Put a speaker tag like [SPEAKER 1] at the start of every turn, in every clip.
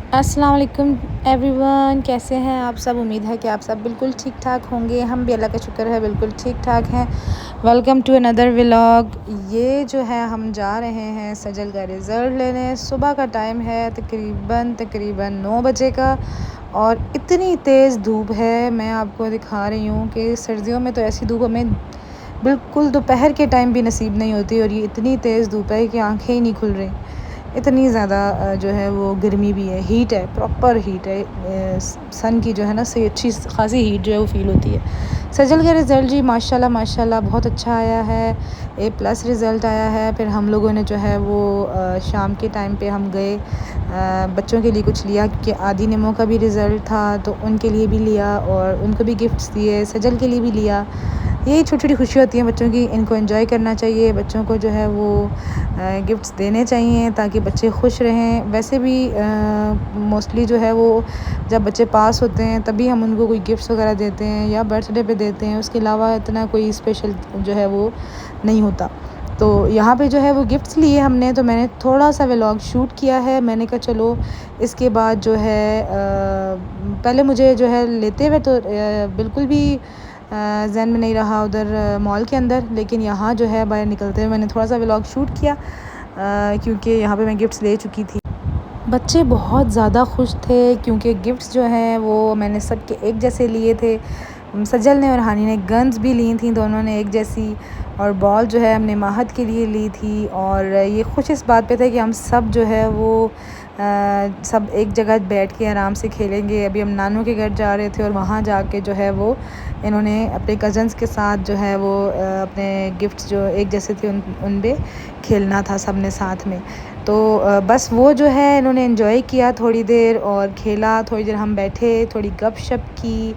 [SPEAKER 1] अस्सलाम वालेकुम एवरीवन, कैसे हैं आप सब। उम्मीद है कि आप सब बिल्कुल ठीक ठाक होंगे। हम भी अल्लाह का शुक्र है बिल्कुल ठीक ठाक हैं। Welcome to another vlog. ये जो है हम जा रहे हैं सजल का रिज़ल्ट लेने। सुबह का टाइम है तकरीबन 9 बजे का और इतनी तेज़ धूप है। मैं आपको दिखा रही हूँ कि सर्दियों में तो ऐसी धूप हमें बिल्कुल दोपहर के टाइम भी नसीब नहीं होती और ये इतनी तेज़ धूप है कि आंखें ही नहीं खुल रही। इतनी ज़्यादा जो है वो गर्मी भी है, हीट है, प्रॉपर हीट है। सन की जो है ना से अच्छी खासी हीट जो है वो फ़ील होती है। सजल का रिज़ल्ट जी माशाल्लाह माशाल्लाह बहुत अच्छा आया है। A+ रिज़ल्ट आया है। फिर हम लोगों ने जो है वो शाम के टाइम पे हम गए, बच्चों के लिए कुछ लिया क्योंकि आदि निमो का भी रिज़ल्ट था तो उनके लिए भी लिया और उनको भी गिफ्ट्स दिए, सजल के लिए भी लिया। यही छोटी छोटी खुशियाँ होती हैं बच्चों की, इनको एंजॉय करना चाहिए। बच्चों को जो है वो गिफ्ट्स देने चाहिए ताकि बच्चे खुश रहें। वैसे भी मोस्टली जो है वो जब बच्चे पास होते हैं तभी हम उनको कोई गिफ्ट्स वगैरह देते हैं या बर्थडे पे देते हैं। उसके अलावा इतना कोई स्पेशल जो है वो नहीं होता। तो यहाँ पे जो है वो गिफ्ट्स लिए हमने, तो मैंने थोड़ा सा व्लॉग शूट किया है। मैंने कहा चलो इसके बाद जो है पहले मुझे जो है लेते हुए तो बिल्कुल भी ज़हन में नहीं रहा उधर मॉल के अंदर, लेकिन यहाँ जो है बाहर निकलते हुए मैंने थोड़ा सा व्लॉग शूट किया क्योंकि यहाँ पे मैं गिफ्ट्स ले चुकी थी। बच्चे बहुत ज़्यादा खुश थे क्योंकि गिफ्ट्स जो हैं वो मैंने सबके एक जैसे लिए थे। सजल ने और हानी ने गन्स भी ली थी, दोनों ने एक जैसी, और बॉल जो है हमने माहद के लिए ली थी। और ये खुश इस बात पे थे कि हम सब जो है वो सब एक जगह बैठ के आराम से खेलेंगे। अभी हम नानू के घर जा रहे थे और वहाँ जाके जो है वो इन्होंने अपने कज़न्स के साथ जो है वो अपने गिफ्ट्स जो एक जैसे थे उन पे खेलना था सब ने साथ में। तो बस वो जो है इन्होंने एंजॉय किया थोड़ी देर और खेला। थोड़ी देर हम बैठे, थोड़ी गपशप की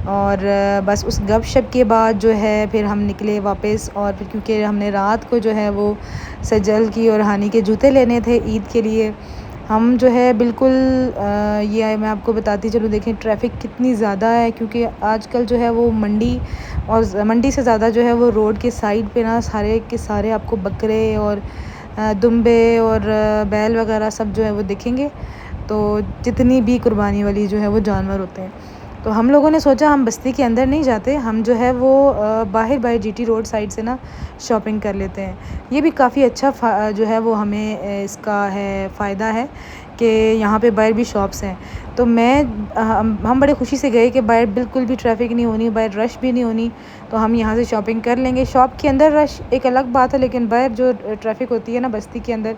[SPEAKER 1] और बस उस गपशप के बाद जो है फिर हम निकले वापस। और फिर क्योंकि हमने रात को जो है वो सजल की और हानी के जूते लेने थे ईद के लिए, हम जो है बिल्कुल ये मैं आपको बताती चलूँ। देखें ट्रैफिक कितनी ज़्यादा है क्योंकि आजकल जो है वो मंडी और मंडी से ज़्यादा जो है वो रोड के साइड पे ना सारे के सारे आपको बकरे और दुम्बे और बैल वगैरह सब जो है वो दिखेंगे। तो जितनी भी कुर्बानी वाली जो है वो जानवर होते हैं, तो हम लोगों ने सोचा हम बस्ती के अंदर नहीं जाते, हम जो है वो बाहर GT रोड साइड से ना शॉपिंग कर लेते हैं। ये भी काफ़ी अच्छा जो है वो हमें इसका है फ़ायदा है कि यहाँ पे बाहर भी शॉप्स हैं। तो हम बड़े खुशी से गए कि बाहर बिल्कुल भी ट्रैफिक नहीं होनी, बाहर रश भी नहीं होनी, तो हम यहाँ से शॉपिंग कर लेंगे। शॉप के अंदर रश एक अलग बात है, लेकिन बाहर जो ट्रैफिक होती है ना बस्ती के अंदर,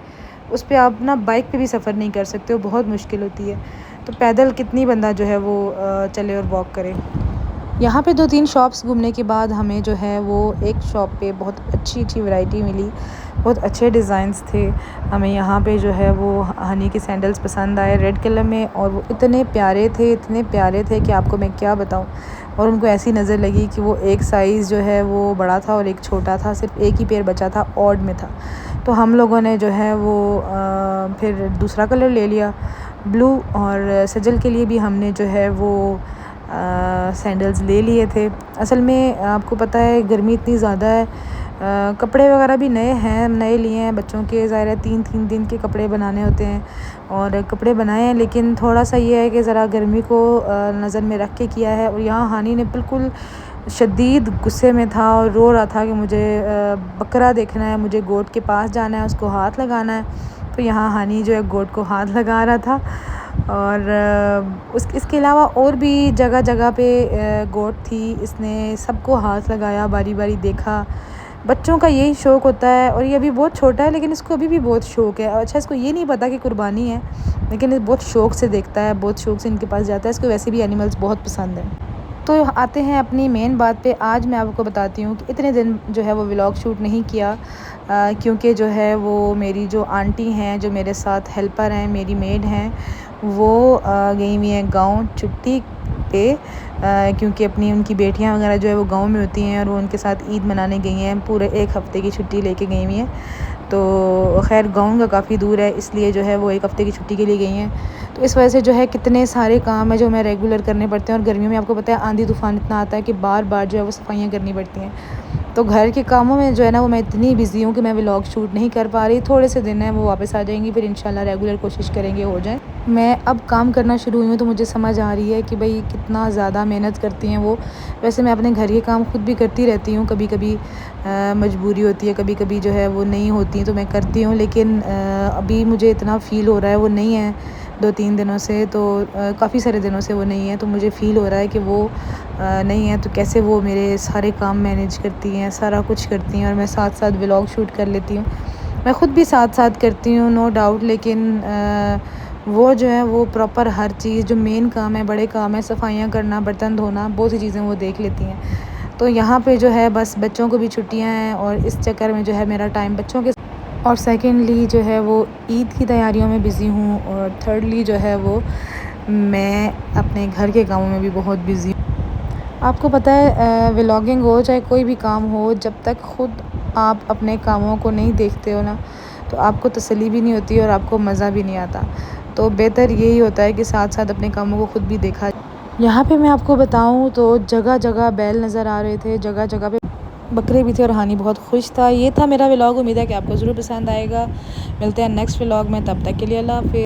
[SPEAKER 1] उस पर आप ना बाइक पे भी सफ़र नहीं कर सकते हो, बहुत मुश्किल होती है। तो पैदल कितनी बंदा जो है वो चले और वॉक करे। यहाँ पे 2-3 शॉप्स घूमने के बाद हमें जो है वो एक शॉप पे बहुत अच्छी अच्छी वैरायटी मिली, बहुत अच्छे डिज़ाइंस थे। हमें यहाँ पे जो है वो हनी के सैंडल्स पसंद आए रेड कलर में, और वो इतने प्यारे थे कि आपको मैं क्या बताऊँ। और उनको ऐसी नज़र लगी कि वो एक साइज़ जो है वो बड़ा था और एक छोटा था, सिर्फ एक ही पेयर बचा था, ऑड में था। तो हम लोगों ने जो है वो फिर दूसरा कलर ले लिया ब्लू, और सजल के लिए भी हमने जो है वो सैंडल्स ले लिए थे। असल में आपको पता है गर्मी इतनी ज़्यादा है, कपड़े वगैरह भी नए लिए हैं बच्चों के। ज़ाहिर है 3-3 दिन के कपड़े बनाने होते हैं और कपड़े बनाए हैं, लेकिन थोड़ा सा ये है कि ज़रा गर्मी को नज़र में रख के किया है। और यहाँ हानी ने बिल्कुल शदीद गुस्से में था और रो रहा था कि मुझे बकरा देखना है, मुझे गोट के पास जाना है, उसको हाथ लगाना है। तो यहाँ हानी जो है गोट को हाथ लगा रहा था। और इसके अलावा और भी जगह जगह पे गोट थी, इसने सबको हाथ लगाया, बारी बारी देखा। बच्चों का यही शौक़ होता है, और ये अभी बहुत छोटा है लेकिन इसको अभी भी बहुत शौक़ है। अच्छा, इसको ये नहीं पता कि कुर्बानी है, लेकिन ये बहुत शौक़ से देखता है, बहुत शौक़ से इनके पास जाता है। इसको वैसे भी एनिमल्स बहुत पसंद हैं। तो आते हैं अपनी मेन बात पे। आज मैं आपको बताती हूँ कि इतने दिन जो है वो व्लॉग शूट नहीं किया क्योंकि जो है वो मेरी जो आंटी हैं, जो मेरे साथ हेल्पर हैं, मेरी मेड हैं, वो गई हुई हैं गांव छुट्टी पे, क्योंकि अपनी उनकी बेटियां वगैरह जो है वो गांव में होती हैं और वो उनके साथ ईद मनाने गई हैं। पूरे 1 हफ़्ते की छुट्टी लेके गई हुई हैं। तो खैर गाँव का काफ़ी दूर है, इसलिए जो है वो 1 हफ़्ते की छुट्टी के लिए गई हैं। तो इस वजह से जो है कितने सारे काम है जो मैं रेगुलर करने पड़ते हैं। और गर्मियों में आपको पता है आंधी तूफ़ान इतना आता है कि बार बार जो है वो सफाइयाँ करनी पड़ती हैं। तो घर के कामों में जो है ना वो मैं इतनी बिज़ी हूँ कि मैं व्लॉग शूट नहीं कर पा रही। थोड़े से दिन हैं वो वापस आ जाएंगी, फिर इंशाल्लाह रेगुलर कोशिश करेंगे हो जाए। मैं अब काम करना शुरू हुई हूँ तो मुझे समझ आ रही है कि भाई कितना ज़्यादा मेहनत करती हैं वो। वैसे मैं अपने घर के काम खुद भी करती रहती हूँ, कभी कभी मजबूरी होती है, कभी कभी जो है वो नहीं होती तो मैं करती हूँ, लेकिन अभी मुझे इतना फ़ील हो रहा है वो नहीं है 2-3 दिनों से, तो काफ़ी सारे दिनों से वो नहीं है, तो मुझे फ़ील हो रहा है कि वो नहीं है। तो कैसे वो मेरे सारे काम मैनेज करती हैं, सारा कुछ करती हैं और मैं साथ साथ व्लॉग शूट कर लेती हूँ। मैं ख़ुद भी साथ साथ करती हूँ नो डाउट, लेकिन वो जो है वो प्रॉपर हर चीज़ जो मेन काम है, बड़े काम है, सफाइयाँ करना, बर्तन धोना, बहुत सी चीज़ें वो देख लेती हैं। तो यहाँ पे जो है बस बच्चों को भी छुट्टियाँ हैं और इस चक्कर में जो है मेरा टाइम बच्चों के, और सेकेंडली जो है वो ईद की तैयारियों में बिज़ी हूँ, और थर्डली जो है वो मैं अपने घर के कामों में भी बहुत बिज़ी हूँ। आपको पता है व्लॉगिंग हो चाहे कोई भी काम हो, जब तक ख़ुद आप अपने कामों को नहीं देखते हो ना तो आपको तसल्ली भी नहीं होती और आपको मज़ा भी नहीं आता। तो बेहतर यही होता है कि साथ साथ अपने कामों को ख़ुद भी देखा। यहाँ पे मैं आपको बताऊँ तो जगह जगह बैल नज़र आ रहे थे, जगह जगह पे बकरे भी थे और हानी बहुत खुश था। ये था मेरा व्लॉग, उम्मीद है कि आपको ज़रूर पसंद आएगा। मिलते हैं नेक्स्ट व्लॉग में, तब तक के लिए अल्लाह हाफ़िज़।